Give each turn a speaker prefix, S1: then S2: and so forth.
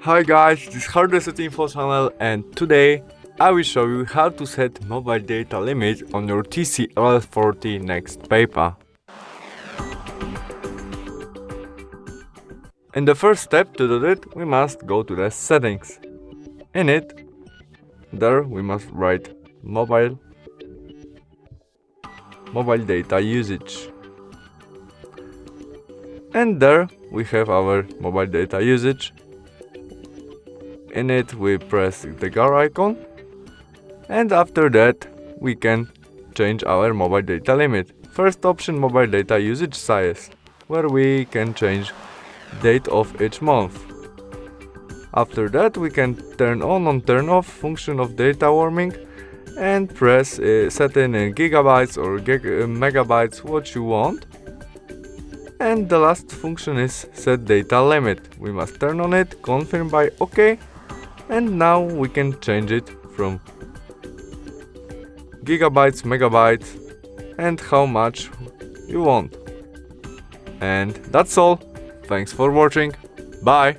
S1: Hi guys, this is Hardreset Info channel and today I will show you how to set mobile data limit on your TCL 40 NxtPaper. In the first step to do that, we must go to the settings. In it, there we must write mobile data usage. And there we have our mobile data usage. In it we press the gear icon, and after that we can change our mobile data limit. First option, mobile data usage size, where we can change date of each month. After that we can turn on and turn off function of data warming and press set in gigabytes or megabytes what you want. And the last function is set data limit. We must turn on it, confirm by OK, and now we can change it from gigabytes, megabytes, and how much you want. And that's all. Thanks for watching. Bye.